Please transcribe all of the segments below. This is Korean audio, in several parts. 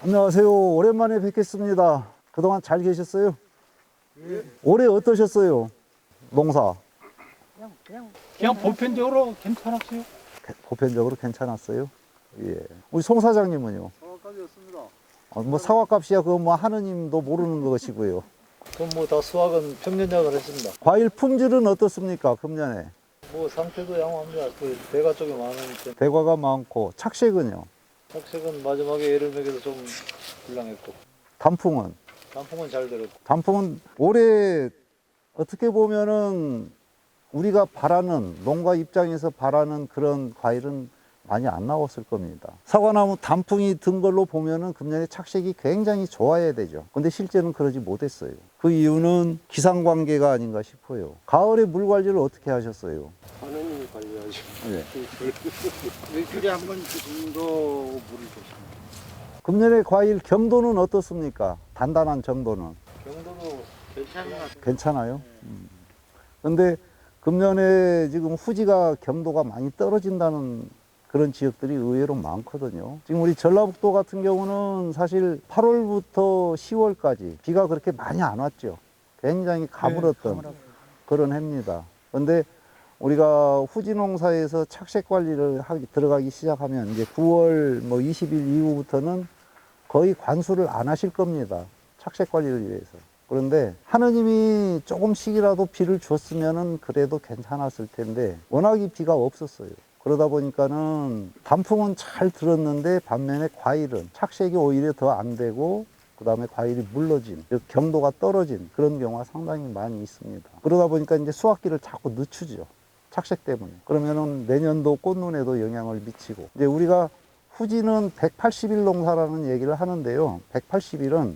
안녕하세요. 오랜만에 뵙겠습니다. 그동안 잘 계셨어요? 예. 올해 어떠셨어요? 농사? 그냥 보편적으로 괜찮았어요. 보편적으로 괜찮았어요? 예. 우리 송 사장님은요? 사과값이었습니다. 뭐 사과값이야 그거 뭐 하느님도 모르는 것이고요. 그럼 뭐 다 수확은 평년작을 했습니다. 과일 품질은 어떻습니까? 금년에 뭐 상태도 양호합니다. 그 대가 쪽에 많으니까 대과가 많고 착색은요? 착색은 마지막에 예를 먹여서 좀 불량했고 단풍은? 단풍은 잘 들었고 단풍은 올해 어떻게 보면은 우리가 바라는 농가 입장에서 바라는 그런 과일은 많이 안 나왔을 겁니다. 사과나무 단풍이 든 걸로 보면은 금년에 착색이 굉장히 좋아야 되죠. 근데 실제는 그러지 못했어요. 그 이유는 기상관계가 아닌가 싶어요. 가을에 물 관리를 어떻게 하셨어요? 하느님이 관리하시고 예. 일주일에 한 번 정도 물을 줬습니다. 금년에 과일 경도는 어떻습니까? 단단한 정도는 경도도 괜찮은 것 같아요. 괜찮아요. 근데 금년에 지금 후지가 경도가 많이 떨어진다는 그런 지역들이 의외로 많거든요. 지금 우리 전라북도 같은 경우는 사실 8월부터 10월까지 비가 그렇게 많이 안 왔죠. 굉장히 가물었던 그런 해입니다. 그런데 우리가 후지 농사에서 착색 관리를 들어가기 시작하면 이제 9월 뭐 20일 이후부터는 거의 관수를 안 하실 겁니다. 착색 관리를 위해서. 그런데 하느님이 조금씩이라도 비를 줬으면은 그래도 괜찮았을 텐데 워낙에 비가 없었어요. 그러다 보니까는 단풍은 잘 들었는데 반면에 과일은 착색이 오히려 더 안 되고 그 다음에 과일이 물러진, 즉 경도가 떨어진 그런 경우가 상당히 많이 있습니다. 그러다 보니까 이제 수확기를 자꾸 늦추죠. 착색 때문에. 그러면은 내년도 꽃눈에도 영향을 미치고. 이제 우리가 후지는 180일 농사라는 얘기를 하는데요. 180일은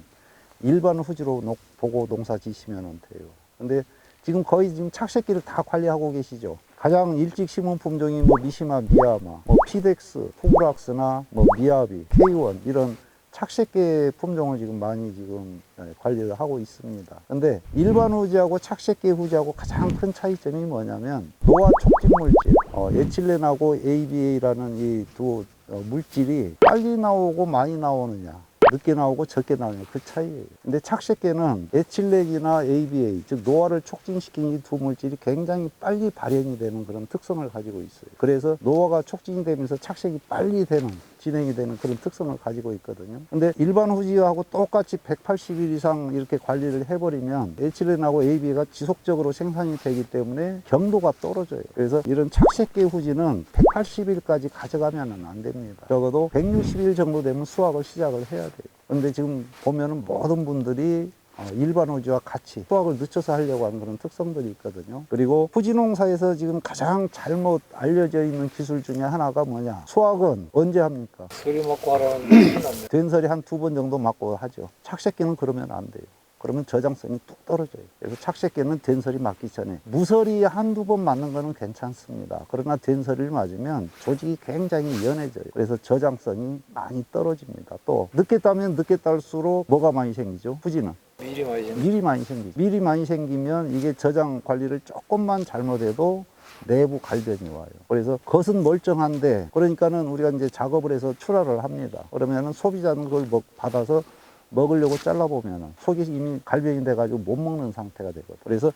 일반 후지로 보고 농사 지시면 돼요. 근데 지금 거의 지금 착색기를 다 관리하고 계시죠. 가장 일찍 심은 품종이 뭐 미시마, 미야마, 뭐 피덱스, 포브락스나 뭐 미야비, K1 이런 착색계 품종을 지금 많이 지금 관리를 하고 있습니다. 근데 일반 후지하고 착색계 후지하고 가장 큰 차이점이 뭐냐면 노화 촉진 물질, 에틸렌하고 ABA라는 이 두 물질이 빨리 나오고 많이 나오느냐, 늦게 나오고 적게 나오냐 그 차이예요. 근데 착색계는 에틸렌이나 ABA 즉 노화를 촉진시키는 이 두 물질이 굉장히 빨리 발현이 되는 그런 특성을 가지고 있어요. 그래서 노화가 촉진이 되면서 착색이 빨리 되는 진행이 되는 그런 특성을 가지고 있거든요. 근데 일반 후지하고 똑같이 180일 이상 이렇게 관리를 해버리면 에틸렌하고 ABA가 지속적으로 생산이 되기 때문에 경도가 떨어져요. 그래서 이런 착색계 후지는 180일까지 가져가면 안 됩니다. 적어도 160일 정도 되면 수확을 시작을 해야 돼요. 근데 지금 보면은 모든 분들이 일반 후지와 같이 수확을 늦춰서 하려고 하는 그런 특성들이 있거든요. 그리고 후지 농사에서 지금 가장 잘못 알려져 있는 기술 중에 하나가 뭐냐? 수확은 언제 합니까? 서리 맞고 하라는 게 납니다. 된설이 한 2번 정도 맞고 하죠. 착색기는 그러면 안 돼요. 그러면 저장성이 뚝 떨어져요. 그래서 착색기는 된설이 맞기 전에 무설이 한두 번 맞는 거는 괜찮습니다. 그러나 된설을 맞으면 조직이 굉장히 연해져요. 그래서 저장성이 많이 떨어집니다. 또 늦게 따면 늦게 딸수록 뭐가 많이 생기죠? 후지는 미리 많이 진 밀이 많이 생기죠. 밀이 많이 생기면 이게 저장 관리를 조금만 잘못해도 내부 갈변이 와요. 그래서 겉은 멀쩡한데 그러니까는 우리가 이제 작업을 해서 출하를 합니다. 그러면은 소비자는 그걸 받아서 먹으려고 잘라보면 속이 이미 갈변이 돼가지고 못 먹는 상태가 되거든요. 그래서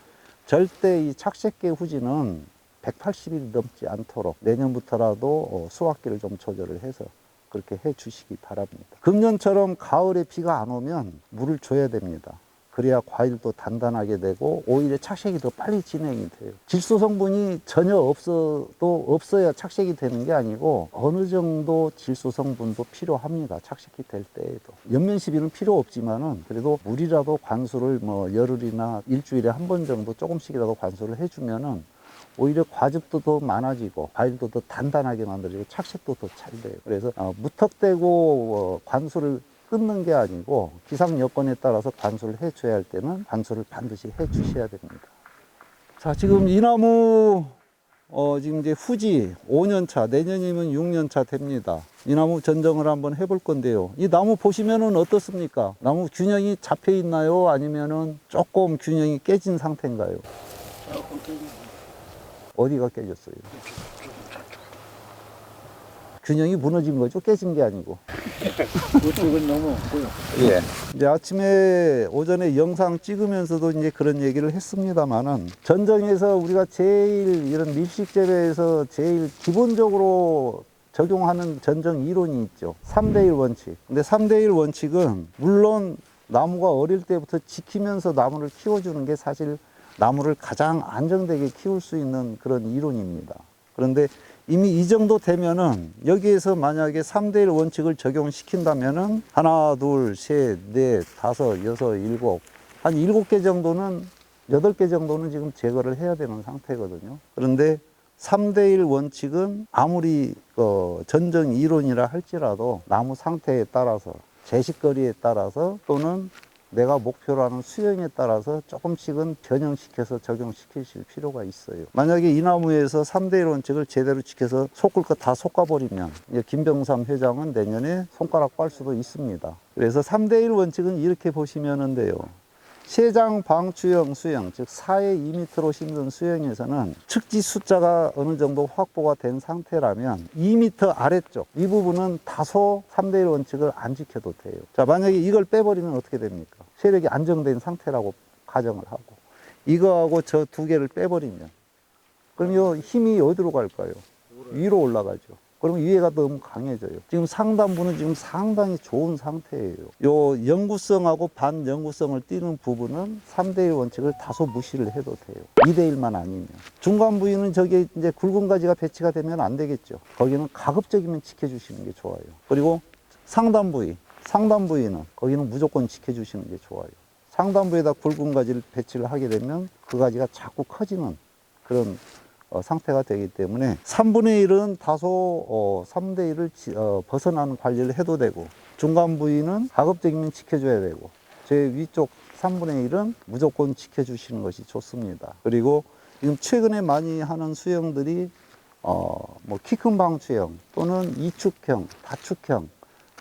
절대 이 착색계 후지는 180일 넘지 않도록 내년부터라도 수확기를 좀 조절을 해서 그렇게 해 주시기 바랍니다. 금년처럼 가을에 비가 안 오면 물을 줘야 됩니다. 그래야 과일도 단단하게 되고 오히려 착색이 더 빨리 진행이 돼요. 질소 성분이 전혀 없어야 착색이 되는 게 아니고 어느 정도 질소 성분도 필요합니다. 착색이 될 때에도. 연면 시비는 필요 없지만은 그래도 물이라도 관수를 뭐 열흘이나 일주일에 한 번 정도 조금씩이라도 관수를 해주면은 오히려 과즙도 더 많아지고 과일도 더 단단하게 만들어지고 착색도 더 잘 돼요. 그래서 무턱대고 관수를 끊는 게 아니고 기상 여건에 따라서 관수를 해줘야 할 때는 관수를 반드시 해 주셔야 됩니다. 자, 지금 이 나무 지금 이제 후지 5년 차, 내년이면 6년 차 됩니다. 이 나무 전정을 한번 해볼 건데요. 이 나무 보시면은 어떻습니까? 나무 균형이 잡혀 있나요? 아니면은 조금 균형이 깨진 상태인가요? 조금 깨진 어디가 깨졌어요? 균형이 무너진 거죠. 깨진 게 아니고. 그쪽은 너무 없고요. 예. 이제 아침에 오전에 영상 찍으면서도 이제 그런 얘기를 했습니다만은 전정에서 우리가 제일 이런 밀식 재배에서 제일 기본적으로 적용하는 전정 이론이 있죠. 3대1 원칙. 근데 3대1 원칙은 물론 나무가 어릴 때부터 지키면서 나무를 키워주는 게 사실 나무를 가장 안정되게 키울 수 있는 그런 이론입니다. 그런데 이미 이 정도 되면은 여기에서 만약에 3대1 원칙을 적용시킨다면은 하나, 둘, 셋, 넷, 다섯, 여섯, 일곱, 한 7개 정도는, 8개 정도는 지금 제거를 해야 되는 상태거든요. 그런데 3대1 원칙은 아무리 전정 이론이라 할지라도 나무 상태에 따라서, 재식거리에 따라서 또는 내가 목표로 하는 수영에 따라서 조금씩은 변형시켜서 적용시키실 필요가 있어요. 만약에 이 나무에서 3대1 원칙을 제대로 지켜서 솟을 것 다 솎아버리면 이제 김병삼 회장은 내년에 손가락 빻을 수도 있습니다. 그래서 3대1 원칙은 이렇게 보시면 돼요. 세장 방추형 수영, 즉 4에 2m로 심는 수영에서는 측지 숫자가 어느 정도 확보가 된 상태라면 2m 아래쪽 이 부분은 다소 3대1 원칙을 안 지켜도 돼요. 자, 만약에 이걸 빼버리면 어떻게 됩니까? 세력이 안정된 상태라고 가정을 하고 이거하고 저 두 개를 빼버리면 그럼 이 힘이 어디로 갈까요? 위로 올라가죠. 그럼 위에가 너무 강해져요. 지금 상단부는 지금 상당히 좋은 상태예요. 요 영구성하고 반영구성을 띠는 부분은 3대1 원칙을 다소 무시를 해도 돼요. 2대1만 아니면. 중간 부위는 저기 이제 굵은 가지가 배치가 되면 안 되겠죠. 거기는 가급적이면 지켜주시는 게 좋아요. 그리고 상단 부위는 거기는 무조건 지켜주시는 게 좋아요. 상단 부위에다 굵은 가지를 배치를 하게 되면 그 가지가 자꾸 커지는 그런 상태가 되기 때문에 3분의 1은 다소 3대 1을 벗어나는 관리를 해도 되고 중간 부위는 가급적이면 지켜줘야 되고 제 위쪽 3분의 1은 무조건 지켜주시는 것이 좋습니다. 그리고 지금 최근에 많이 하는 수영들이 뭐 키 큰 방추형 또는 이축형, 다축형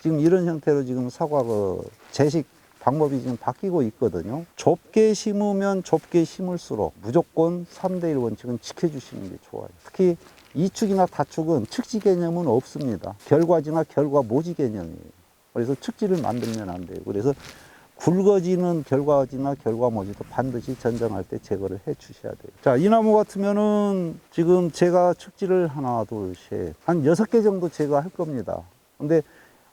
지금 이런 형태로 지금 사과 재식 방법이 지금 바뀌고 있거든요. 좁게 심으면 좁게 심을수록 무조건 3대1 원칙은 지켜주시는 게 좋아요. 특히 이축이나 다축은 측지 개념은 없습니다. 결과지나 결과 모지 개념이에요. 그래서 측지를 만들면 안 돼요. 그래서 굵어지는 결과지나 결과 모지도 반드시 전정할 때 제거를 해 주셔야 돼요. 자, 이 나무 같으면은 지금 제가 측지를 하나, 둘, 셋, 한 6개 정도 제거할 겁니다. 근데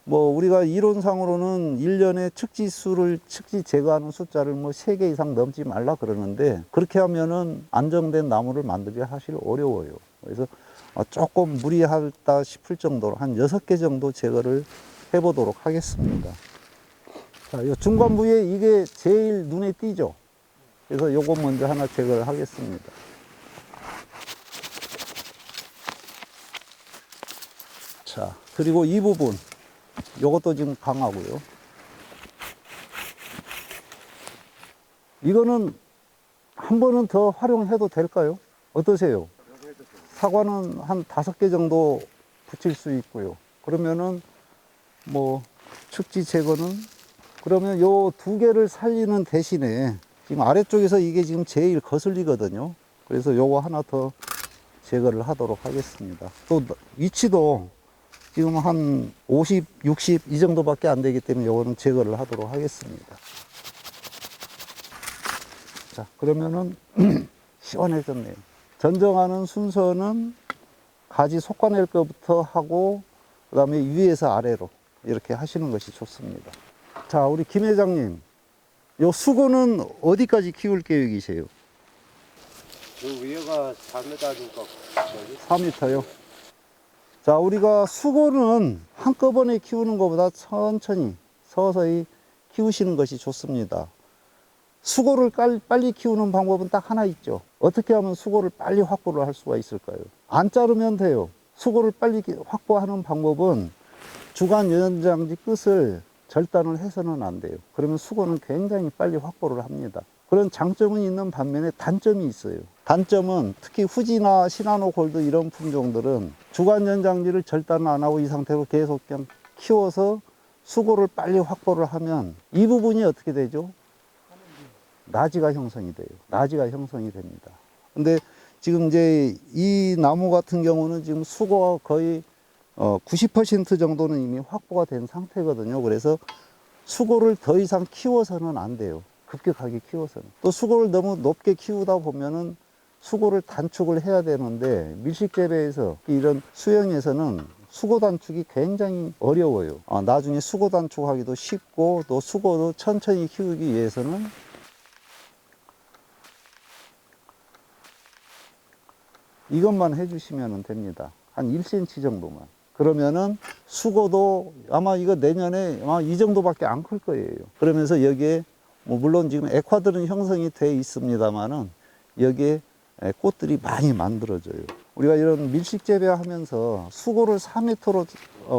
뭐 우리가 이론상으로는 1년에 측지 제거하는 숫자를 뭐 3개 이상 넘지 말라 그러는데 그렇게 하면은 안정된 나무를 만들기가 사실 어려워요. 그래서 조금 무리하다 싶을 정도로 한 6개 정도 제거를 해보도록 하겠습니다. 자, 이 중간 부위에 이게 제일 눈에 띄죠. 그래서 요거 먼저 하나 제거를 하겠습니다. 자, 그리고 이 부분 요것도 지금 강하고요. 이거는 한 번은 더 활용해도 될까요? 어떠세요? 사과는 한 5개 정도 붙일 수 있고요. 그러면은 뭐 측지 제거는 그러면 요 2개를 살리는 대신에 지금 아래쪽에서 이게 지금 제일 거슬리거든요. 그래서 요거 하나 더 제거를 하도록 하겠습니다. 또 위치도 지금 한 50, 60 이 정도밖에 안 되기 때문에 요거는 제거를 하도록 하겠습니다. 자, 그러면은 시원해졌네요. 전정하는 순서는 가지 솎아낼 것부터 하고 그 다음에 위에서 아래로 이렇게 하시는 것이 좋습니다. 자, 우리 김 회장님, 요 수고는 어디까지 키울 계획이세요? 저 위에가 4m니까 4m요? 자, 우리가 수고는 한꺼번에 키우는 것보다 천천히 서서히 키우시는 것이 좋습니다. 수고를 빨리 키우는 방법은 딱 하나 있죠. 어떻게 하면 수고를 빨리 확보를 할 수가 있을까요? 안 자르면 돼요. 수고를 빨리 확보하는 방법은 주간 연장지 끝을 절단을 해서는 안 돼요. 그러면 수고는 굉장히 빨리 확보를 합니다. 그런 장점은 있는 반면에 단점이 있어요. 단점은 특히 후지나 시나노 골드 이런 품종들은 주간 연장지를 절단 안 하고 이 상태로 계속 그냥 키워서 수고를 빨리 확보를 하면 이 부분이 어떻게 되죠? 나지가 형성이 돼요. 나지가 형성이 됩니다. 근데 지금 이제 이 나무 같은 경우는 지금 수고가 거의 90% 정도는 이미 확보가 된 상태거든요. 그래서 수고를 더 이상 키워서는 안 돼요. 급격하게 키워서는. 또 수고를 너무 높게 키우다 보면은 수고를 단축을 해야 되는데 밀식재배에서 이런 수영에서는 수고 단축이 굉장히 어려워요. 나중에 수고 단축하기도 쉽고 또 수고도 천천히 키우기 위해서는 이것만 해주시면 됩니다. 한 1cm 정도만. 그러면은 수고도 아마 이거 내년에 아마 이 정도밖에 안 클 거예요. 그러면서 여기에 뭐 물론 지금 액화들은 형성이 돼 있습니다만은 여기에 꽃들이 많이 만들어져요. 우리가 이런 밀식 재배하면서 수고를 4m로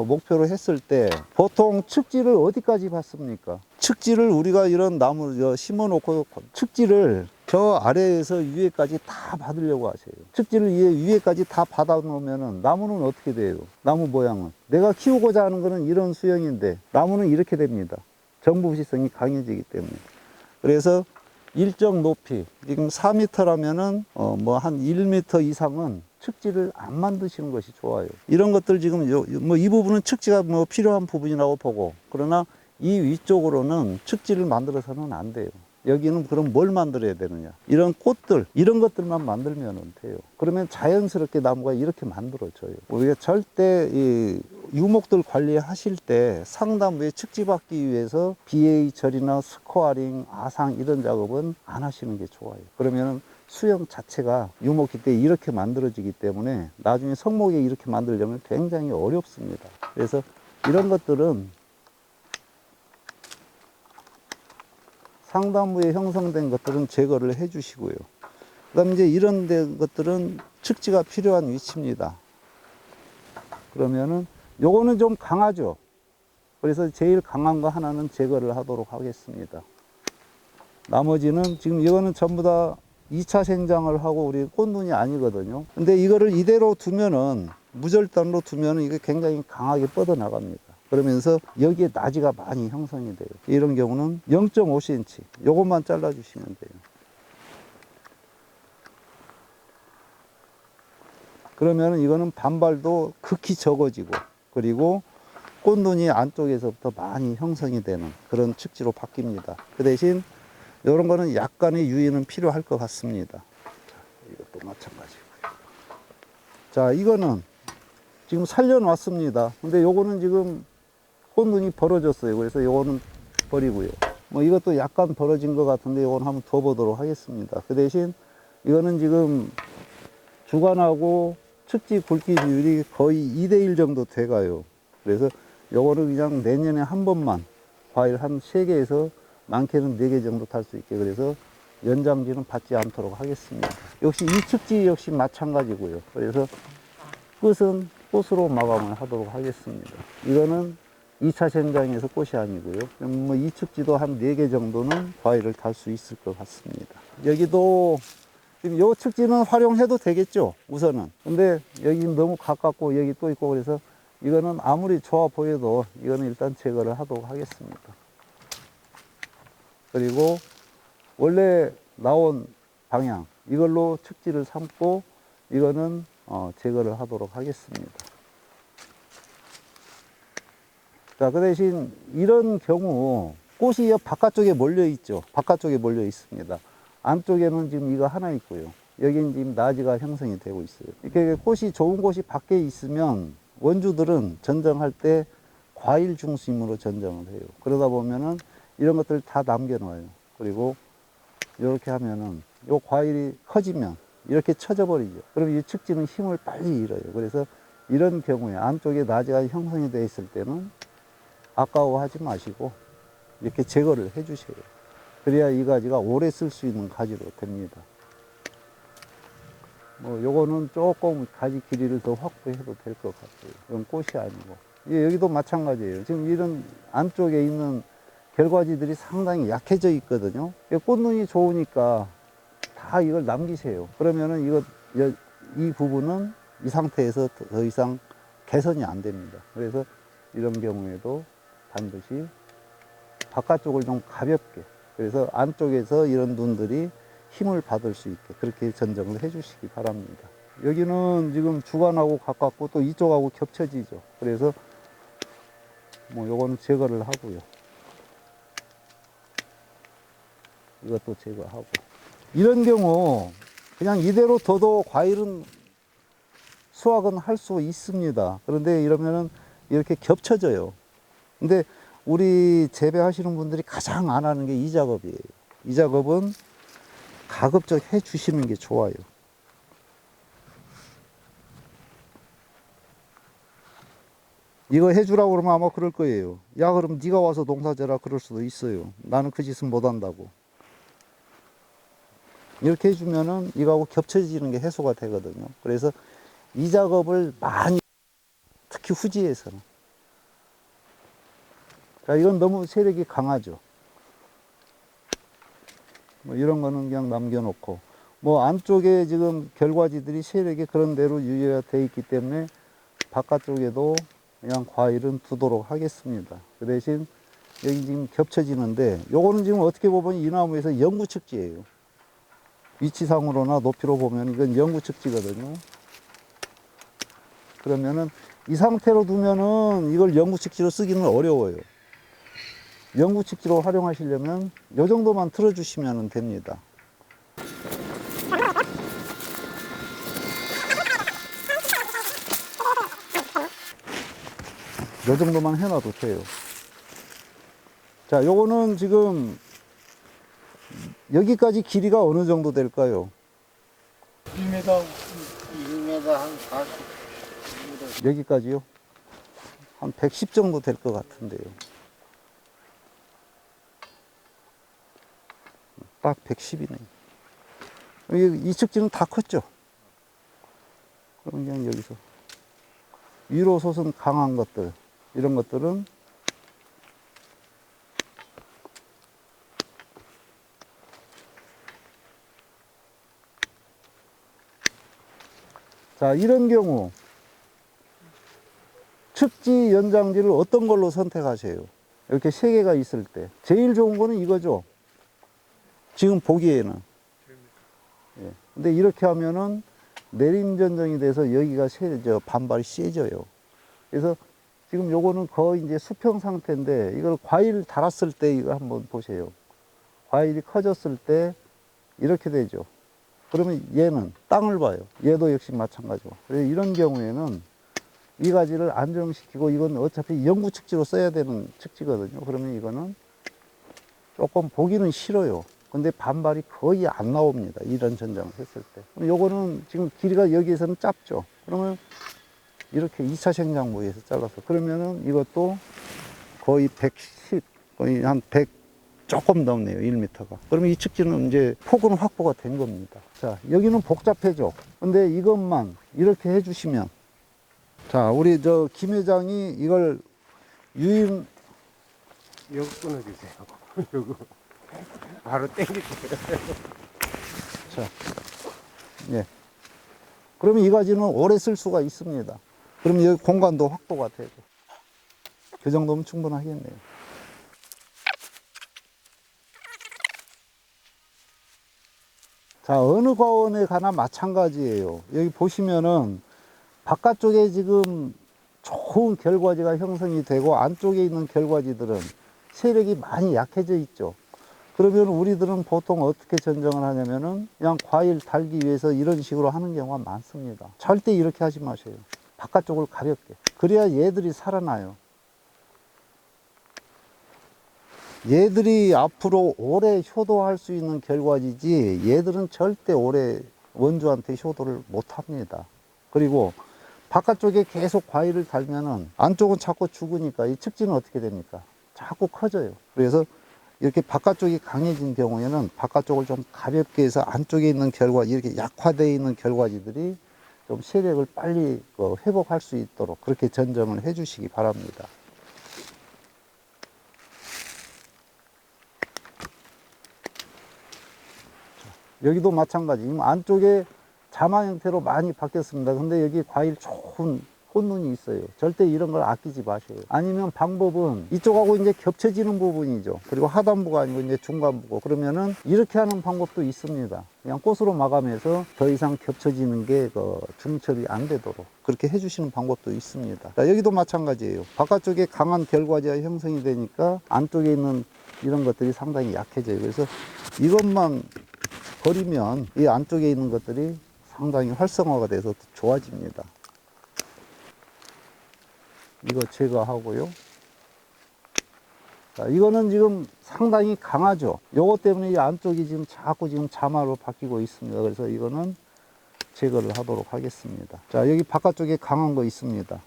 목표로 했을 때 보통 측지를 어디까지 받습니까? 측지를 우리가 이런 나무 심어 놓고 측지를 저 아래에서 위에까지 다 받으려고 하세요. 측지를 위에까지 다 받아 놓으면은 나무는 어떻게 돼요? 나무 모양은 내가 키우고자 하는 거는 이런 수영인데 나무는 이렇게 됩니다. 정부시성이 강해지기 때문에. 그래서 일정 높이, 지금 4m라면은, 뭐 한 1m 이상은 측지를 안 만드시는 것이 좋아요. 이런 것들 지금 뭐 이 부분은 측지가 뭐 필요한 부분이라고 보고, 그러나 이 위쪽으로는 측지를 만들어서는 안 돼요. 여기는 그럼 뭘 만들어야 되느냐? 이런 꽃들, 이런 것들만 만들면 돼요. 그러면 자연스럽게 나무가 이렇게 만들어져요. 우리가 절대 이 유목들 관리하실 때 상단부에 측지받기 위해서 BA 처리나 스코어링, 아상 이런 작업은 안 하시는 게 좋아요. 그러면 수영 자체가 유목기 때 이렇게 만들어지기 때문에 나중에 성목에 이렇게 만들려면 굉장히 어렵습니다. 그래서 이런 것들은 상단부에 형성된 것들은 제거를 해 주시고요. 그 다음에 이제 이런 것들은 측지가 필요한 위치입니다. 그러면은 요거는 좀 강하죠. 그래서 제일 강한 거 하나는 제거를 하도록 하겠습니다. 나머지는 지금 이거는 전부 다 2차 생장을 하고 우리 꽃눈이 아니거든요. 근데 이거를 이대로 두면은 무절단으로 두면은 이게 굉장히 강하게 뻗어나갑니다. 그러면서 여기에 나지가 많이 형성이 돼요. 이런 경우는 0.5cm 요것만 잘라 주시면 돼요. 그러면 이거는 반발도 극히 적어지고, 그리고 꽃눈이 안쪽에서부터 많이 형성이 되는 그런 측지로 바뀝니다. 그 대신 이런 거는 약간의 유의는 필요할 것 같습니다. 이것도 마찬가지고요. 자, 이거는 지금 살려놨습니다. 근데 요거는 지금 꽃눈이 벌어졌어요. 그래서 요거는 버리고요. 뭐 이것도 약간 벌어진 것 같은데 요거는 한번 더 보도록 하겠습니다. 그 대신 이거는 지금 주간하고 측지 굵기 비율이 거의 2대1 정도 돼가요. 그래서 요거는 그냥 내년에 한 번만 과일 한 3개에서 많게는 4개 정도 탈 수 있게, 그래서 연장지는 받지 않도록 하겠습니다. 역시 이 측지 역시 마찬가지고요. 그래서 끝은 꽃으로 마감을 하도록 하겠습니다. 이거는 2차 생장에서 꽃이 아니고요. 뭐 이 측지도 한 4개 정도는 과일을 달 수 있을 것 같습니다. 여기도 지금 요 측지는 활용해도 되겠죠, 우선은. 근데 여기 너무 가깝고 여기 또 있고 그래서 이거는 아무리 좋아 보여도 이거는 일단 제거를 하도록 하겠습니다. 그리고 원래 나온 방향 이걸로 측지를 삼고 이거는 제거를 하도록 하겠습니다. 자, 그 대신 이런 경우 꽃이 바깥쪽에 몰려 있죠. 바깥쪽에 몰려 있습니다. 안쪽에는 지금 이거 하나 있고요. 여기는 지금 나지가 형성이 되고 있어요. 이렇게 꽃이 좋은 곳이 밖에 있으면 원주들은 전정할 때 과일 중심으로 전정을 해요. 그러다 보면은 이런 것들 다 남겨놓아요. 그리고 이렇게 하면은 요 과일이 커지면 이렇게 쳐져버리죠. 그럼 이 측지는 힘을 빨리 잃어요. 그래서 이런 경우에 안쪽에 나지가 형성이 되어 있을 때는 아까워하지 마시고 이렇게 제거를 해 주셔요. 그래야 이 가지가 오래 쓸 수 있는 가지로 됩니다. 뭐 요거는 조금 가지 길이를 더 확보해도 될 것 같아요. 이건 꽃이 아니고. 여기도 마찬가지예요. 지금 이런 안쪽에 있는 결과지들이 상당히 약해져 있거든요. 꽃눈이 좋으니까 다 이걸 남기세요. 그러면은 이 부분은 이 상태에서 더 이상 개선이 안 됩니다. 그래서 이런 경우에도 반드시 바깥쪽을 좀 가볍게, 그래서 안쪽에서 이런 눈들이 힘을 받을 수 있게 그렇게 전정을 해 주시기 바랍니다. 여기는 지금 주간하고 가깝고 또 이쪽하고 겹쳐지죠. 그래서 뭐 요거는 제거를 하고요. 이것도 제거하고. 이런 경우 그냥 이대로 둬도 과일은 수확은 할 수 있습니다. 그런데 이러면은 이렇게 겹쳐져요. 근데 우리 재배하시는 분들이 가장 안 하는 게 이 작업이에요. 이 작업은 가급적 해 주시는 게 좋아요. 이거 해주라고 그러면 아마 그럴 거예요. 야, 그럼 네가 와서 농사져라 그럴 수도 있어요. 나는 그 짓은 못 한다고. 이렇게 해주면은 이거하고 겹쳐지는 게 해소가 되거든요. 그래서 이 작업을 많이, 특히 후지에서는. 자, 이건 너무 세력이 강하죠. 뭐 이런 거는 그냥 남겨놓고, 뭐 안쪽에 지금 결과지들이 세력이 그런 대로 유지가 되어 있기 때문에 바깥쪽에도 그냥 과일은 두도록 하겠습니다. 그 대신 여기 지금 겹쳐지는데, 요거는 지금 어떻게 보면 이 나무에서 영구측지예요. 위치상으로나 높이로 보면 이건 영구측지거든요. 그러면은 이 상태로 두면은 이걸 영구측지로 쓰기는 어려워요. 영구측지로 활용하시려면 요 정도만 틀어주시면 됩니다. 요 정도만 해놔도 돼요. 자, 요거는 지금 여기까지 길이가 어느 정도 될까요? 1m 2m 한 40. 여기까지요? 한 110 정도 될 것 같은데요. 딱 110이네요. 이 측지는 다 컸죠? 그럼 그냥 여기서 위로 솟은 강한 것들, 이런 것들은 자, 이런 경우 측지 연장지를 어떤 걸로 선택하세요? 이렇게 세 개가 있을 때 제일 좋은 거는 이거죠. 지금 보기에는. 예. 근데 이렇게 하면은 내림 전정이 돼서 여기가 반발이 세져요. 그래서 지금 요거는 거의 이제 수평 상태인데, 이걸 과일 달았을 때 이거 한번 보세요. 과일이 커졌을 때 이렇게 되죠. 그러면 얘는 땅을 봐요. 얘도 역시 마찬가지고. 그래서 이런 경우에는 이 가지를 안정시키고, 이건 어차피 영구 측지로 써야 되는 측지거든요. 그러면 이거는 조금 보기는 싫어요. 근데 반발이 거의 안 나옵니다. 이런 전장을 했을 때. 그럼 요거는 지금 길이가 여기에서는 짧죠. 그러면 이렇게 2차 생장부에서 잘라서, 그러면은 이것도 거의 110, 거의 한 100 조금 넘네요. 1m가. 그러면 이 측지는 이제 폭은 확보가 된 겁니다. 자, 여기는 복잡해져. 근데 이것만 이렇게 해주시면, 자, 우리 김 회장이 이걸 유인, 여기 끊어주세요. 요거 바로 땡기세요. 자, 예. 그러면 이 가지는 오래 쓸 수가 있습니다. 그러면 여기 공간도 확보가 되고. 그 정도면 충분하겠네요. 자, 어느 과원에 가나 마찬가지예요. 여기 보시면은 바깥쪽에 지금 좋은 결과지가 형성이 되고, 안쪽에 있는 결과지들은 세력이 많이 약해져 있죠. 그러면 우리들은 보통 어떻게 전정을 하냐면은 그냥 과일 달기 위해서 이런 식으로 하는 경우가 많습니다. 절대 이렇게 하지 마세요. 바깥쪽을 가볍게. 그래야 얘들이 살아나요. 얘들이 앞으로 오래 효도할 수 있는 결과지지, 얘들은 절대 오래 원주한테 효도를 못 합니다. 그리고 바깥쪽에 계속 과일을 달면은 안쪽은 자꾸 죽으니까 이 측지는 어떻게 됩니까? 자꾸 커져요. 그래서 이렇게 바깥쪽이 강해진 경우에는 바깥쪽을 좀 가볍게 해서 안쪽에 있는 이렇게 약화되어 있는 결과지들이 좀 세력을 빨리 회복할 수 있도록 그렇게 전정을 해 주시기 바랍니다. 여기도 마찬가지. 안쪽에 자마 형태로 많이 바뀌었습니다. 근데 여기 과일 좋은 꽃눈이 있어요. 절대 이런 걸 아끼지 마세요. 아니면 방법은 이쪽하고 이제 겹쳐지는 부분이죠. 그리고 하단부가 아니고 이제 중간부고, 그러면은 이렇게 하는 방법도 있습니다. 그냥 꽃으로 마감해서 더 이상 겹쳐지는 게 중첩이 안 되도록 그렇게 해주시는 방법도 있습니다. 자, 여기도 마찬가지예요. 바깥쪽에 강한 결과지가 형성이 되니까 안쪽에 있는 이런 것들이 상당히 약해져요. 그래서 이것만 버리면 이 안쪽에 있는 것들이 상당히 활성화가 돼서 좋아집니다. 이거 제거하고요. 자, 이거는 지금 상당히 강하죠. 요것 때문에 이 안쪽이 지금 자꾸 지금 자마로 바뀌고 있습니다. 그래서 이거는 제거를 하도록 하겠습니다. 자, 여기 바깥쪽에 강한 거 있습니다.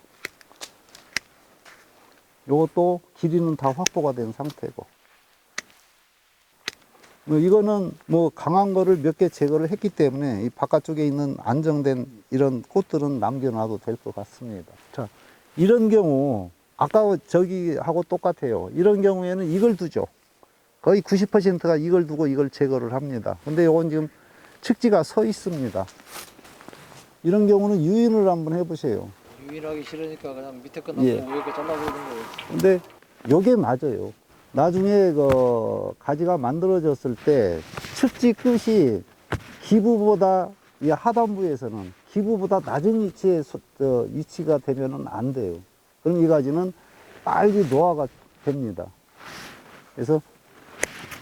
요것도 길이는 다 확보가 된 상태고. 이거는 뭐 강한 거를 몇 개 제거를 했기 때문에 이 바깥쪽에 있는 안정된 이런 꽃들은 남겨놔도 될 것 같습니다. 자, 이런 경우 아까 저기하고 똑같아요. 이런 경우에는 이걸 두죠. 거의 90%가 이걸 두고 이걸 제거를 합니다. 근데 이건 지금 측지가 서 있습니다. 이런 경우는 유인을 한번 해보세요. 유인하기 싫으니까 그냥 밑에 끝나고 예. 위에 거 잘라버리는 거예요. 근데 요게 맞아요. 나중에 가지가 만들어졌을 때 측지 끝이 기부보다, 이 하단부에서는 기부보다 낮은 위치에 위치가 되면은 안 돼요. 그럼 이 가지는 빨리 노화가 됩니다. 그래서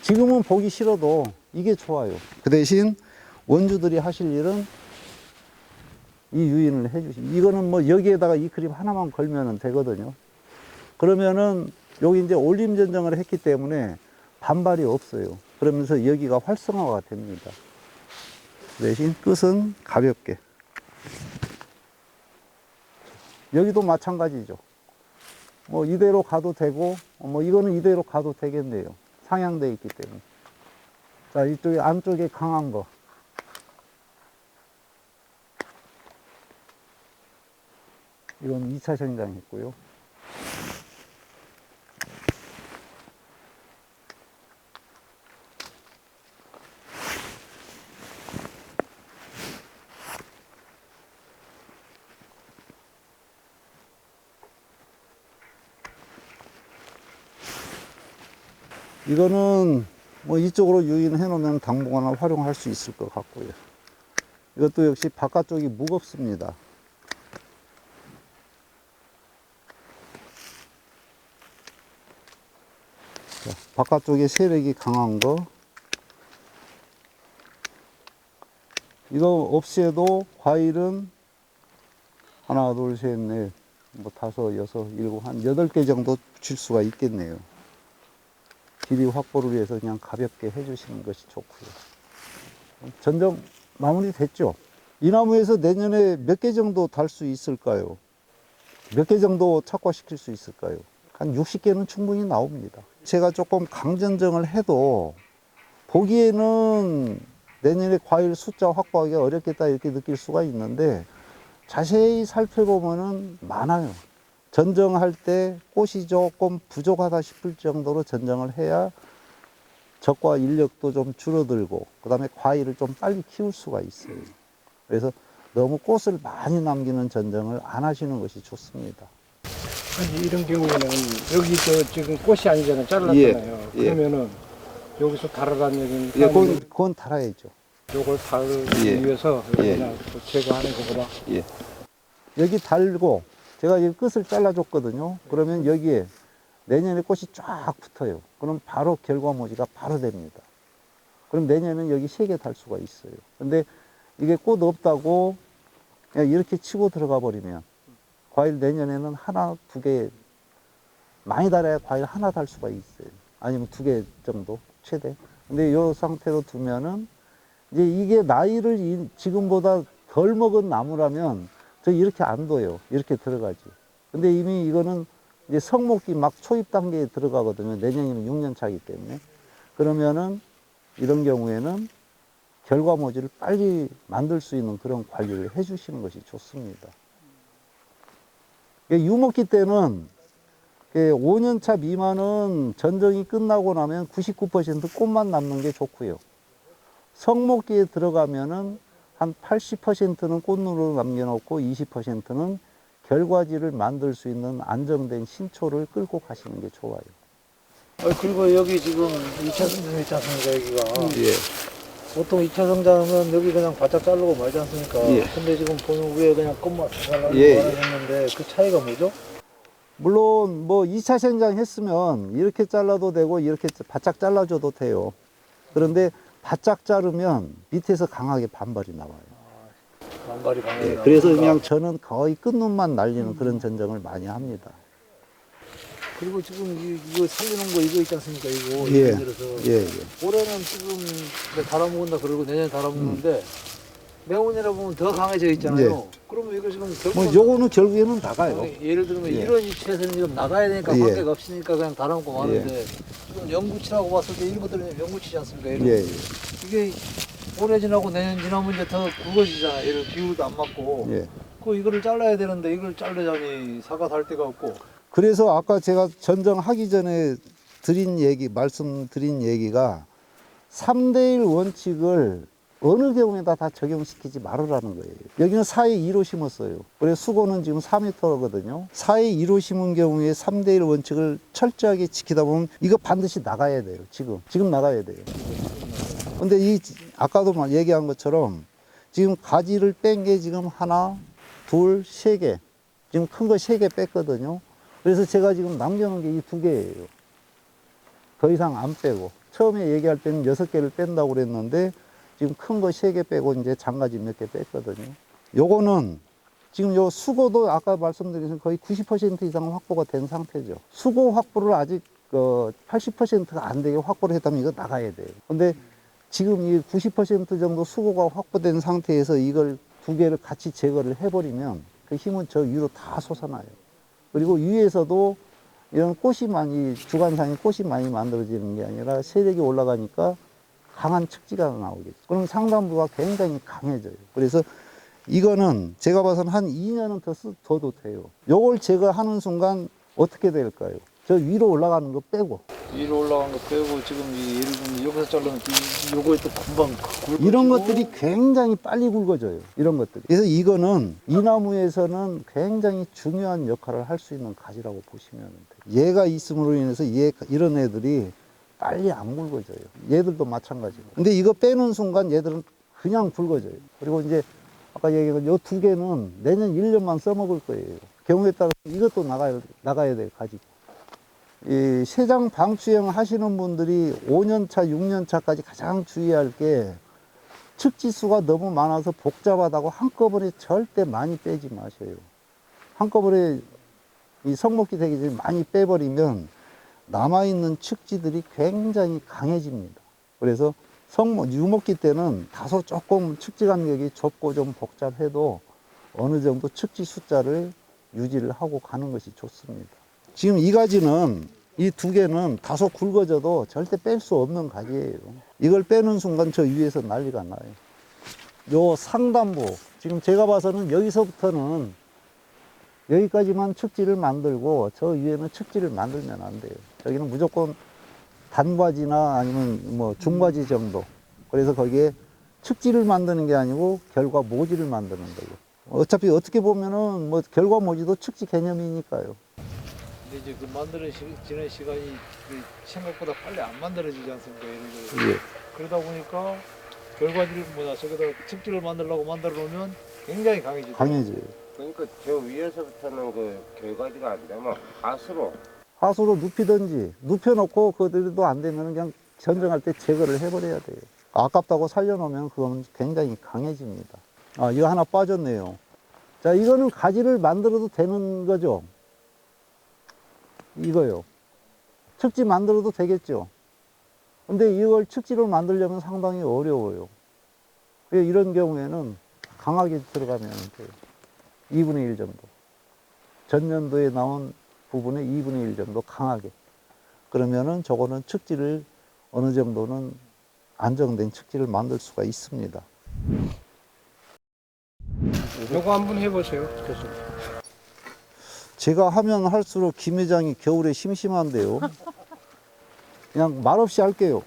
지금은 보기 싫어도 이게 좋아요. 그 대신 원주들이 하실 일은 이 유인을 해주시면, 이거는 뭐 여기에다가 이 그림 하나만 걸면 되거든요. 그러면은 여기 이제 올림 전정을 했기 때문에 반발이 없어요. 그러면서 여기가 활성화가 됩니다. 대신 끝은 가볍게. 여기도 마찬가지죠. 뭐 이대로 가도 되고, 뭐 이거는 이대로 가도 되겠네요. 상향되어 있기 때문에. 자, 이쪽에 안쪽에 강한 거. 이건 2차 생장했고요. 이거는 뭐 이쪽으로 유인해 놓으면 당분간 활용할 수 있을 것 같고요. 이것도 역시 바깥쪽이 무겁습니다. 자, 바깥쪽에 세력이 강한 거. 이거 없애도 과일은 하나, 둘, 셋, 넷, 뭐 다섯, 여섯, 일곱, 한 8개 정도 줄 수가 있겠네요. 길이 확보를 위해서 그냥 가볍게 해주시는 것이 좋고요. 전정 마무리 됐죠? 이 나무에서 내년에 몇 개 정도 달 수 있을까요? 몇 개 정도 착과시킬 수 있을까요? 한 60개는 충분히 나옵니다. 제가 조금 강전정을 해도 보기에는 내년에 과일 숫자 확보하기가 어렵겠다 이렇게 느낄 수가 있는데, 자세히 살펴보면은 많아요. 전정할 때 꽃이 조금 부족하다 싶을 정도로 전정을 해야 적과 인력도 좀 줄어들고, 그 다음에 과일을 좀 빨리 키울 수가 있어요. 그래서 너무 꽃을 많이 남기는 전정을 안 하시는 것이 좋습니다. 아니, 이런 경우에는 여기 지금 꽃이 아니잖아요. 잘랐잖아요. 예, 예. 그러면은 여기서 달아라는 얘기는 예, 그건 달아야죠. 요걸 달기 예. 위해서 예. 그냥 제거하는 거구나. 예. 여기 달고 제가 이 끝을 잘라줬거든요. 그러면 여기에 내년에 꽃이 쫙 붙어요. 그럼 바로 결과모지가 바로 됩니다. 그럼 내년에는 여기 3개 달 수가 있어요. 근데 이게 꽃 없다고 그냥 이렇게 치고 들어가 버리면 과일 내년에는 하나, 2개, 많이 달아야 과일 하나 달 수가 있어요. 아니면 2개 정도 최대. 근데 이 상태로 두면은 이제 이게 나이를 지금보다 덜 먹은 나무라면 저 이렇게 안 둬요. 이렇게 들어가지. 근데 이미 이거는 이제 성목기 막 초입 단계에 들어가거든요. 내년이면 6년 차이기 때문에. 그러면은 이런 경우에는 결과모지를 빨리 만들 수 있는 그런 관리를 해 주시는 것이 좋습니다. 유목기 때는 5년 차 미만은 전정이 끝나고 나면 99% 꽃만 남는 게 좋고요. 성목기에 들어가면은 한 80%는 꽃으로 남겨놓고 20%는 결과지를 만들 수 있는 안정된 신초를 끌고 가시는 게 좋아요. 그리고 여기 지금 2차 성장 있지 않습니까, 여기가. 예. 보통 2차 성장은 여기 그냥 바짝 자르고 말지 않습니까? 예. 근데 지금 보면 위에 그냥 끝만 잘라고 예. 말하셨는데 그 차이가 뭐죠? 물론 뭐 2차 생장 했으면 이렇게 잘라도 되고 이렇게 바짝 잘라줘도 돼요. 그런데 바짝 자르면 밑에서 강하게 반발이 나와요. 반발이 강하게 나오니까. 그래서 그냥 저는 거의 끝눈만 날리는 그런 전정을 많이 합니다. 그리고 지금 이거 살려놓은 거 이거 있지 않습니까? 이거 예. 예를 들어서 예, 예. 올해는 지금 달아먹는다 그러고 내년에 달아먹는데 내후년에 보면 더 강해져 있잖아요. 그러면 이거 지금 뭐 결국은 요거는 결국에는 나가요. 예를 들면 예. 이런 위치에서는 지금 나가야 되니까 예. 관계가 없으니까 그냥 달아먹고 마는데 지금 영구치라고 봤을 때 이런 것들은 영구치지 않습니까? 이런 예, 예. 이게 올해 지나고 내년 지나면 이제 더 굵어지잖아. 이런 기후도 안 맞고. 예. 이거를 잘라야 되는데 이걸 자르자니 사과 살 데가 없고. 그래서 아까 제가 전정하기 전에 말씀드린 얘기가 3대1 원칙을 어느 경우에다 다 적용시키지 말으라는 거예요. 여기는 4에 2로 심었어요. 그래서 수고는 지금 4m거든요. 4에 2로 심은 경우에 3대1 원칙을 철저하게 지키다 보면 이거 반드시 나가야 돼요. 지금 나가야 돼요. 근데 아까도 얘기한 것처럼 지금 가지를 뺀 게 지금 하나, 둘, 세 개. 지금 큰 거 3개 뺐거든요. 그래서 제가 지금 남겨놓은 게 이 2개예요. 더 이상 안 빼고. 처음에 얘기할 때는 6개를 뺀다고 그랬는데 지금 큰 거 3개 빼고 이제 장가지 몇 개 뺐거든요. 요거는 지금 요 수고도 아까 말씀드린 것처럼 거의 90% 이상 확보가 된 상태죠. 수고 확보를 아직 80%가 안 되게 확보를 했다면 이거 나가야 돼요. 근데 지금 이 90% 정도 수고가 확보된 상태에서 이걸 2개를 같이 제거를 해버리면 그 힘은 저 위로 다 솟아나요. 그리고 위에서도 이런 주관상에 꽃이 많이 만들어지는 게 아니라 세력이 올라가니까 강한 측지가 나오겠죠. 그럼 상단부가 굉장히 강해져요. 그래서 이거는 제가 봐서는 한 2년은 더 둬도 돼요. 요걸 제거하는 순간 어떻게 될까요? 저 위로 올라가는 거 빼고. 위로 올라간 거 빼고 지금 예를 들면 여기서 자르면 요거에 또 금방 굵어지고. 이런 것들이 굉장히 빨리 굵어져요. 이런 것들이. 그래서 이거는 이 나무에서는 굉장히 중요한 역할을 할 수 있는 가지라고 보시면 돼요. 얘가 있음으로 인해서 이런 애들이 빨리 안 굵어져요. 얘들도 마찬가지고. 근데 이거 빼는 순간 얘들은 그냥 굵어져요. 그리고 이제 아까 얘기한 요 2개는 내년 1년만 써먹을 거예요. 경우에 따라서 이것도 나가야 돼요, 가지. 이 세장 방추형 하시는 분들이 5년차, 6년차까지 가장 주의할 게 측지수가 너무 많아서 복잡하다고 한꺼번에 절대 많이 빼지 마셔요. 한꺼번에 이 성목기 되기 전에 많이 빼버리면 남아있는 측지들이 굉장히 강해집니다. 그래서 유목기 때는 다소 조금 측지 간격이 좁고 좀 복잡해도 어느 정도 측지 숫자를 유지를 하고 가는 것이 좋습니다. 지금 이 가지는 이 2개는 다소 굵어져도 절대 뺄 수 없는 가지예요. 이걸 빼는 순간 저 위에서 난리가 나요. 요 상단부, 지금 제가 봐서는 여기서부터는 여기까지만 측지를 만들고 저 위에는 측지를 만들면 안 돼요. 여기는 무조건 단과지나 아니면 뭐 중과지 정도. 그래서 거기에 측지를 만드는 게 아니고 결과 모지를 만드는 거예요. 어차피 어떻게 보면은 뭐 결과 모지도 측지 개념이니까요. 근데 이제 그 지는 시간이 생각보다 빨리 안 만들어지지 않습니까? 예를 들어서. 예. 그러다 보니까 결과지를 저기다 측지를 만들려고 만들어 놓으면 굉장히 강해지죠. 강해져요. 그러니까 저 위에서부터는 그 결과지가 안 되면 하수로 눕히든지 눕혀놓고 그들도 안 되면 그냥 전정할 때 제거를 해버려야 돼요. 아깝다고 살려놓으면 그건 굉장히 강해집니다. 아, 이거 하나 빠졌네요. 자, 이거는 가지를 만들어도 되는 거죠. 이거요. 측지 만들어도 되겠죠. 근데 이걸 측지로 만들려면 상당히 어려워요. 이런 경우에는 강하게 들어가면 돼요. 2분의 1 정도. 전년도에 나온 부분의 2분의 1 정도 강하게. 그러면은 저거는 측지를 어느 정도는 안정된 측지를 만들 수가 있습니다. 이거 한번 해보세요. 교수님. 제가 하면 할수록 김 회장이 겨울에 심심한데요. 그냥 말없이 할게요.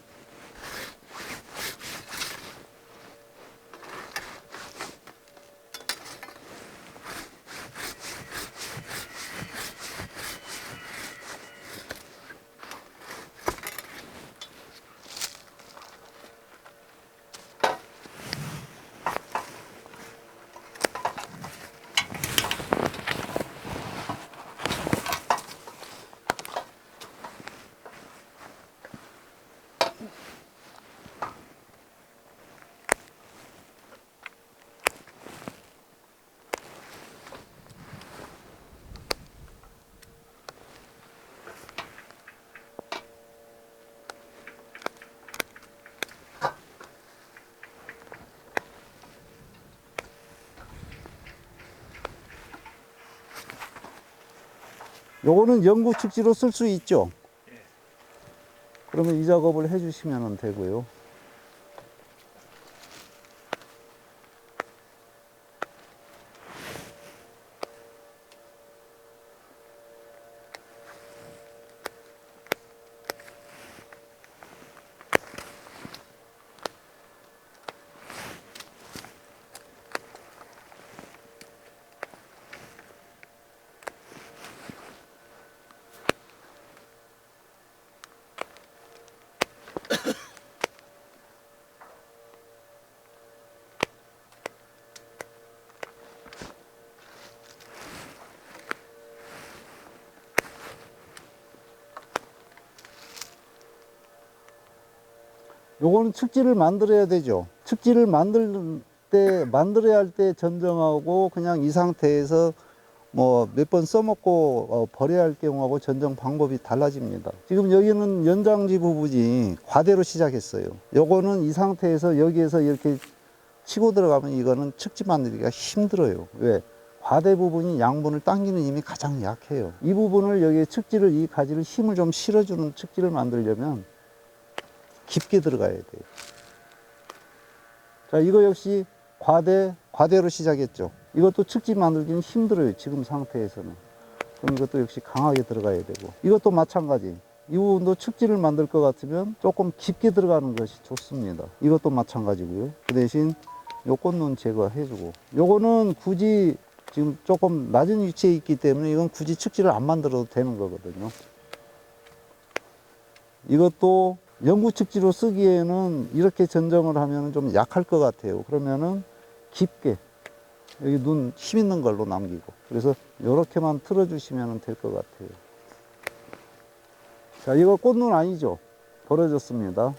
요거는 영구 측지로 쓸 수 있죠. 그러면 이 작업을 해주시면 되고요. 요거는 측지를 만들어야 되죠. 측지를 만들어야 할 때 전정하고 그냥 이 상태에서 뭐 몇 번 써먹고 버려야 할 경우하고 전정 방법이 달라집니다. 지금 여기는 연장지 부분이 과대로 시작했어요. 요거는 이 상태에서 여기에서 이렇게 치고 들어가면 이거는 측지 만들기가 힘들어요. 왜? 과대 부분이 양분을 당기는 힘이 가장 약해요. 이 부분을 여기에 측지를, 이 가지를 힘을 좀 실어주는 측지를 만들려면 깊게 들어가야 돼요. 자, 이거 역시 과대로 시작했죠. 이것도 측지 만들기는 힘들어요. 지금 상태에서는. 그럼 이것도 역시 강하게 들어가야 되고. 이것도 마찬가지. 이 부분도 측지를 만들 것 같으면 조금 깊게 들어가는 것이 좋습니다. 이것도 마찬가지고요. 그 대신 요 꽃눈 제거해주고. 요거는 굳이 지금 조금 낮은 위치에 있기 때문에 이건 굳이 측지를 안 만들어도 되는 거거든요. 이것도 영구 측지로 쓰기에는 이렇게 전정을 하면 좀 약할 것 같아요. 그러면은 깊게 여기 눈 힘 있는 걸로 남기고, 그래서 이렇게만 틀어주시면 될 것 같아요. 자, 이거 꽃눈 아니죠? 벌어졌습니다.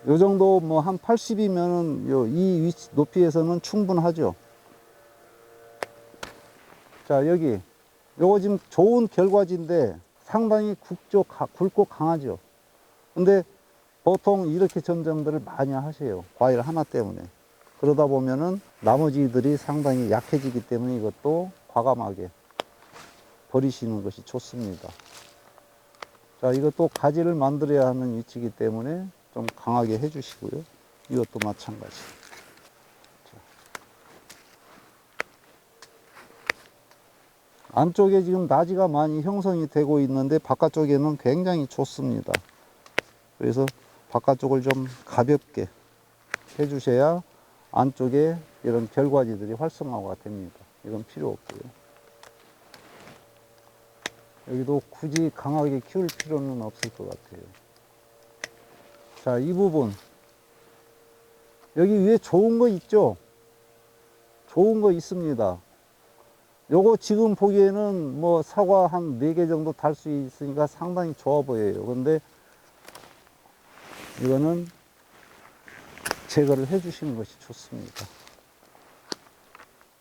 요 정도 뭐 한 80이면은 이 위치 높이에서는 충분하죠. 자, 여기 요거 지금 좋은 결과지인데 상당히 굵고 강하죠. 근데 보통 이렇게 전정들을 많이 하세요. 과일 하나 때문에. 그러다 보면은 나머지들이 상당히 약해지기 때문에 이것도 과감하게 버리시는 것이 좋습니다. 자, 이것도 가지를 만들어야 하는 위치이기 때문에 좀 강하게 해주시고요. 이것도 마찬가지. 안쪽에 지금 나지가 많이 형성이 되고 있는데 바깥쪽에는 굉장히 좋습니다. 그래서 바깥쪽을 좀 가볍게 해주셔야 안쪽에 이런 결과지들이 활성화가 됩니다. 이건 필요 없고요. 여기도 굳이 강하게 키울 필요는 없을 것 같아요. 자, 이 부분. 여기 위에 좋은 거 있죠? 좋은 거 있습니다. 요거 지금 보기에는 뭐 사과 한 4개 정도 달 수 있으니까 상당히 좋아 보여요. 근데 이거는 제거를 해 주시는 것이 좋습니다.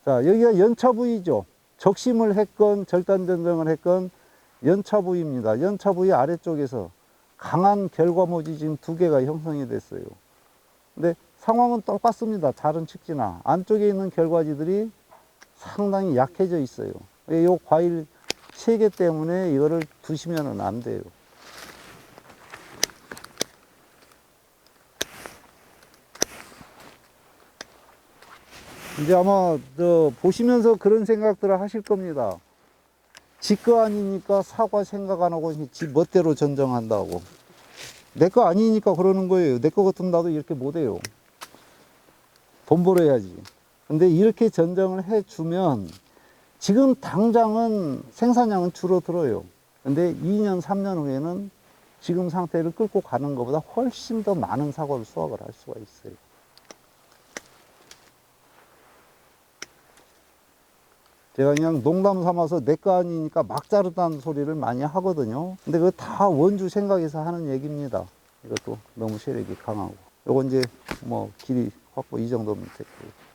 자, 여기가 연차 부위죠. 적심을 했건 절단 전정을 했건 연차 부위입니다. 연차 부위 아래쪽에서 강한 결과모지 지금 2개가 형성이 됐어요. 근데 상황은 똑같습니다. 다른 측지나 안쪽에 있는 결과지들이 상당히 약해져 있어요. 이 과일 체계 때문에 이거를 두시면 안 돼요. 이제 아마 보시면서 그런 생각들을 하실 겁니다. 지 거 아니니까 사과 생각 안 하고 지 멋대로 전정한다고. 내 거 아니니까 그러는 거예요. 내 거 같으면 나도 이렇게 못해요. 돈 벌어야지. 근데 이렇게 전정을 해주면 지금 당장은 생산량은 줄어들어요. 근데 2년, 3년 후에는 지금 상태를 끌고 가는 것보다 훨씬 더 많은 사과를 수확을 할 수가 있어요. 제가 그냥 농담 삼아서 내 거 아니니까 막 자르다는 소리를 많이 하거든요. 근데 그거 다 원주 생각해서 하는 얘기입니다. 이것도 너무 세력이 강하고. 요거 이제 뭐 길이 확보 이 정도면 됐고요.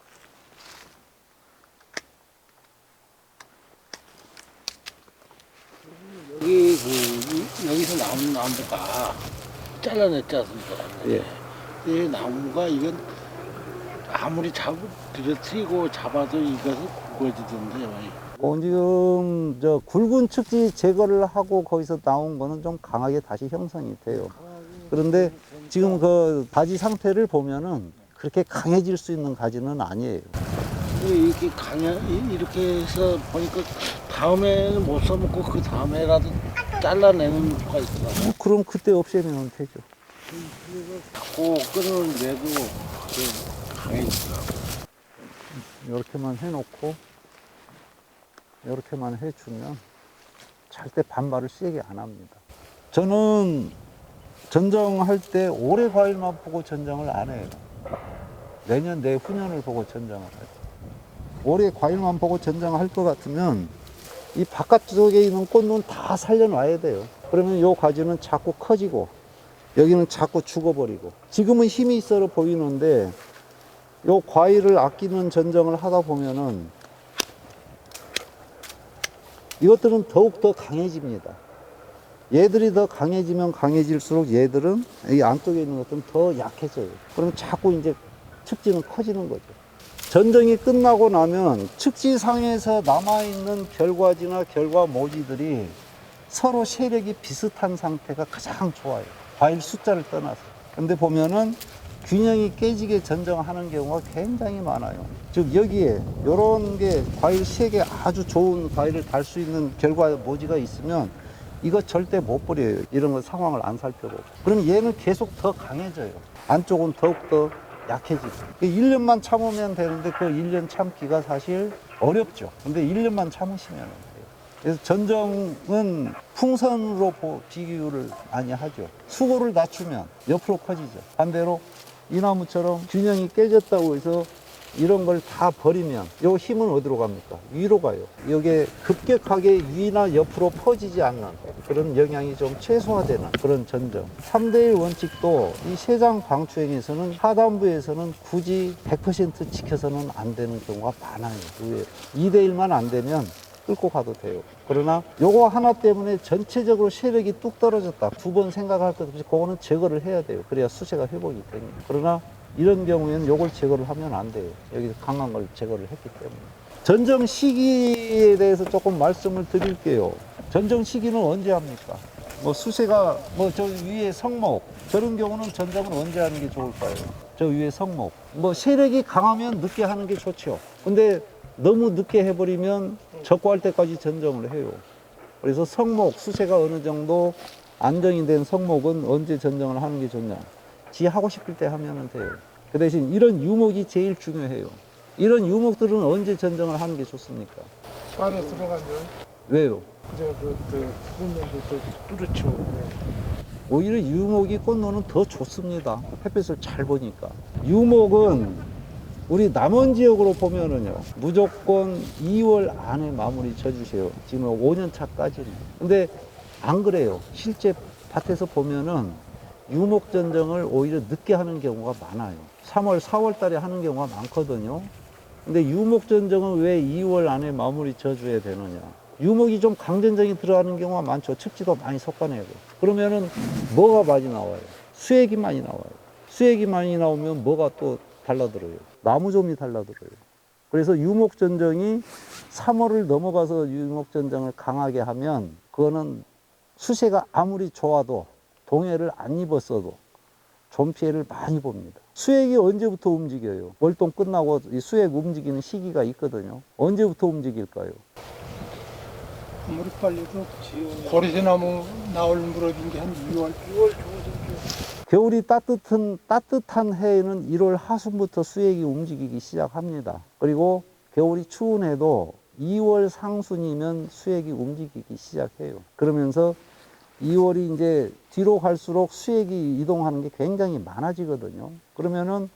여기 여기서 나온 나무가 잘라냈지 않습니까? 예. 이 나무가 이건 아무리 들여트이고 잡아도 이것은 굵어지던데요. 지금 저 굵은 측지 제거를 하고 거기서 나온 거는 좀 강하게 다시 형성이 돼요. 그런데 지금 그 가지 상태를 보면은 그렇게 강해질 수 있는 가지는 아니에요. 이렇게 이렇게 해서 보니까 다음에는 못 써먹고 그 다음에라도 잘라내는 수가 있더라고. 뭐 그럼 그때 없애면 되죠. 자꾸 끊어내도 강해지더라고. 이렇게만 해놓고 이렇게만 해주면 절대 반발을 세게 안 합니다. 저는 전정할 때 올해 과일만 보고 전정을 안 해요. 내년, 내후년을 보고 전정을 해요. 올해 과일만 보고 전정할 것 같으면 이 바깥쪽에 있는 꽃눈 다 살려놔야 돼요. 그러면 이 가지는 자꾸 커지고 여기는 자꾸 죽어버리고, 지금은 힘이 있어 보이는데 요 과일을 아끼는 전정을 하다 보면은 이것들은 더욱 더 강해집니다. 얘들이 더 강해지면 강해질수록 얘들은 이 안쪽에 있는 것들은 더 약해져요. 그러면 자꾸 이제 측지는 커지는 거죠. 전정이 끝나고 나면 측지상에서 남아있는 결과지나 결과모지들이 서로 세력이 비슷한 상태가 가장 좋아요. 과일 숫자를 떠나서. 근데 보면은 균형이 깨지게 전정하는 경우가 굉장히 많아요. 즉 여기에 요런 게 과일 3개 아주 좋은 과일을 달 수 있는 결과 모지가 있으면 이거 절대 못 버려요. 이런 거 상황을 안 살펴보고. 그럼 얘는 계속 더 강해져요. 안쪽은 더욱더 약해지고. 1년만 참으면 되는데 그 1년 참기가 사실 어렵죠. 근데 1년만 참으시면 돼요. 그래서 전정은 풍선으로 비교를 많이 하죠. 수고를 낮추면 옆으로 커지죠. 반대로 이 나무처럼 균형이 깨졌다고 해서 이런 걸 다 버리면 이 힘은 어디로 갑니까? 위로 가요. 이게 급격하게 위나 옆으로 퍼지지 않는 그런 영향이 좀 최소화되는 그런 전정. 3대1 원칙도 이 세장 방추행에서는 하단부에서는 굳이 100% 지켜서는 안 되는 경우가 많아요. 의외로. 2대1만 안 되면 끌고 가도 돼요. 그러나 요거 하나 때문에 전체적으로 세력이 뚝 떨어졌다. 2번 생각할 것 없이 그거는 제거를 해야 돼요. 그래야 수세가 회복이 됩니다. 그러나 이런 경우에는 요걸 제거를 하면 안 돼요. 여기서 강한 걸 제거를 했기 때문에. 전정 시기에 대해서 조금 말씀을 드릴게요. 전정 시기는 언제 합니까? 뭐 수세가 뭐 저 위에 성목 저런 경우는 전정을 언제 하는 게 좋을까요? 저 위에 성목 뭐 세력이 강하면 늦게 하는 게 좋죠. 근데 너무 늦게 해버리면 적고할 때까지 전정을 해요. 그래서 성목, 수세가 어느 정도 안정이 된 성목은 언제 전정을 하는 게 좋냐. 지 하고 싶을 때 하면 돼요. 그 대신 이런 유목이 제일 중요해요. 이런 유목들은 언제 전정을 하는 게 좋습니까? 안에 들어가면 왜요? 꽃눈도 뚜렷죠. 오히려 유목이 꽃노는 더 좋습니다. 햇빛을 잘 보니까. 유목은 우리 남원 지역으로 보면은요, 무조건 2월 안에 마무리 져주세요. 지금 5년 차까지는. 근데 안 그래요. 실제 밭에서 보면은 유목 전정을 오히려 늦게 하는 경우가 많아요. 3월, 4월 달에 하는 경우가 많거든요. 근데 유목 전정은 왜 2월 안에 마무리 져줘야 되느냐. 유목이 좀 강전정이 들어가는 경우가 많죠. 습지도 많이 섞어내고. 그러면은 뭐가 많이 나와요? 수액이 많이 나와요. 수액이 많이 나오면 뭐가 또 달라들어요. 나무좀이 달라들어요. 그래서 유목전정이 3월을 넘어가서 유목전정을 강하게 하면 그거는 수세가 아무리 좋아도 동해를 안 입었어도 좀 피해를 많이 봅니다. 수액이 언제부터 움직여요? 월동 끝나고 이 수액 움직이는 시기가 있거든요. 언제부터 움직일까요? 아무리 빨리도 보리새나무 나올 무렵인 게 한 2월 겨울이 따뜻한 해에는 1월 하순부터 수액이 움직이기 시작합니다. 그리고 겨울이 추운 해도 2월 상순이면 수액이 움직이기 시작해요. 그러면서 2월이 이제 뒤로 갈수록 수액이 이동하는 게 굉장히 많아지거든요. 그러면은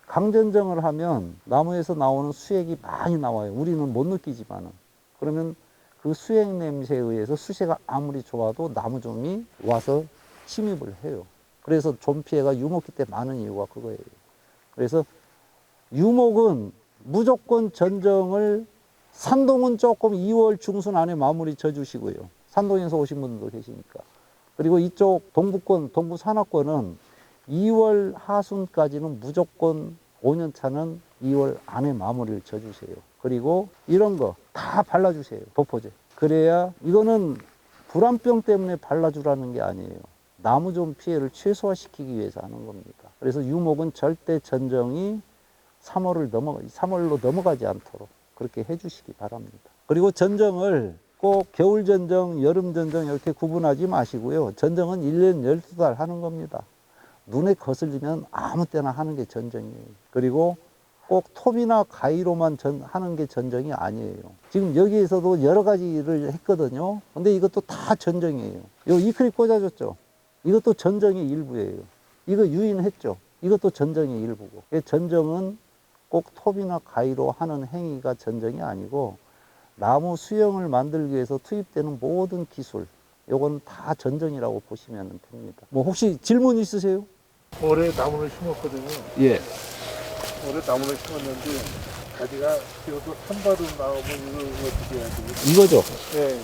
강전정을 하면 나무에서 나오는 수액이 많이 나와요. 우리는 못 느끼지만은. 그러면 그 수액 냄새에 의해서 수세가 아무리 좋아도 나무좀이 와서 침입을 해요. 그래서 좀 피해가 유목기 때 많은 이유가 그거예요. 그래서 유목은 무조건 전정을 산동은 조금 2월 중순 안에 마무리 져주시고요. 산동에서 오신 분들도 계시니까. 그리고 이쪽 동부권, 동부 산악권은 2월 하순까지는 무조건 5년 차는 2월 안에 마무리를 져주세요. 그리고 이런 거 다 발라주세요. 도포제. 그래야 이거는 불안병 때문에 발라주라는 게 아니에요. 나무종 피해를 최소화시키기 위해서 하는 겁니다. 그래서 유목은 절대 전정이 3월로 넘어가지 않도록 그렇게 해주시기 바랍니다. 그리고 전정을 꼭 겨울 전정, 여름 전정 이렇게 구분하지 마시고요. 전정은 1년 12달 하는 겁니다. 눈에 거슬리면 아무 때나 하는 게 전정이에요. 그리고 꼭 톱이나 가위로만 하는 게 전정이 아니에요. 지금 여기에서도 여러 가지를 했거든요. 근데 이것도 다 전정이에요. 요 이클립 꽂아줬죠. 이것도 전정의 일부예요. 이거 유인했죠. 이것도 전정의 일부고. 전정은 꼭 톱이나 가위로 하는 행위가 전정이 아니고 나무 수영을 만들기 위해서 투입되는 모든 기술, 요건 다 전정이라고 보시면 됩니다. 뭐 혹시 질문 있으세요? 올해 나무를 심었거든요. 예. 올해 나무를 심었는데 가지가 이것도 산바로 나오면 이거 어떻게 해야 되겠어요? 이거죠. 네.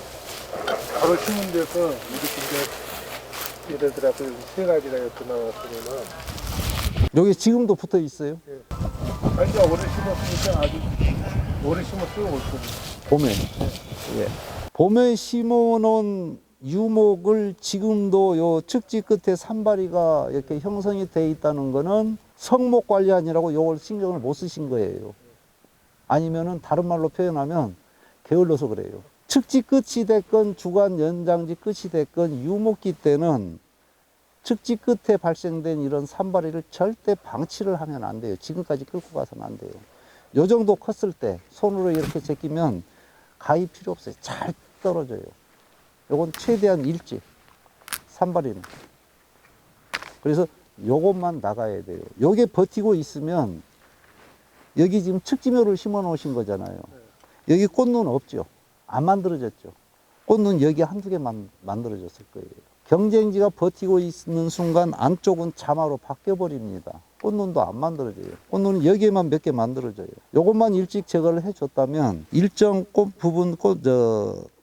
바로 심은 데서 이렇게 이제 예를 들어 세 가지가 이렇게 나왔으면은 여기 지금도 붙어 있어요. 아니 이제 올해 심었으니까 아주 올해 심었으면 올 겁니다. 봄에. 예. 봄에 심어놓은 유목을 지금도 요 측지 끝에 산발이가 이렇게 형성이 돼 있다는 거는 성목 관리 아니라고 요걸 신경을 못 쓰신 거예요. 아니면은 다른 말로 표현하면 게을러서 그래요. 측지 끝이 됐건 주간 연장지 끝이 됐건 유목기 때는 측지 끝에 발생된 이런 산발이를 절대 방치를 하면 안 돼요. 지금까지 끌고 가서는 안 돼요. 요 정도 컸을 때 손으로 이렇게 제끼면 가위 필요 없어요. 잘 떨어져요. 요건 최대한 일찍 산발이는. 그래서 요것만 나가야 돼요. 요게 버티고 있으면 여기 지금 측지묘를 심어 놓으신 거잖아요. 여기 꽃눈 없죠. 안 만들어졌죠. 꽃눈 여기 한두 개만 만들어졌을 거예요. 경쟁지가 버티고 있는 순간 안쪽은 자마로 바뀌어 버립니다. 꽃눈도 안 만들어져요. 꽃눈은 여기에만 몇 개 만들어져요. 요것만 일찍 제거를 해줬다면 일정 꽃 부분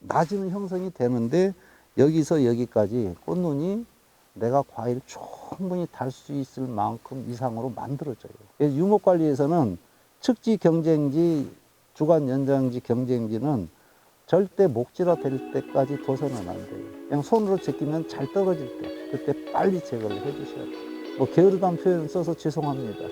낮은 형성이 되는데 여기서 여기까지 꽃눈이 내가 과일 충분히 달 수 있을 만큼 이상으로 만들어져요. 그래서 유목관리에서는 측지 경쟁지, 주간 연장지 경쟁지는 절대 목질화 될 때까지 둬서는 안 돼요. 그냥 손으로 제끼면 잘 떨어질 때, 그때 빨리 제거를 해주셔야 돼요. 뭐 게으르다는 표현 써서 죄송합니다.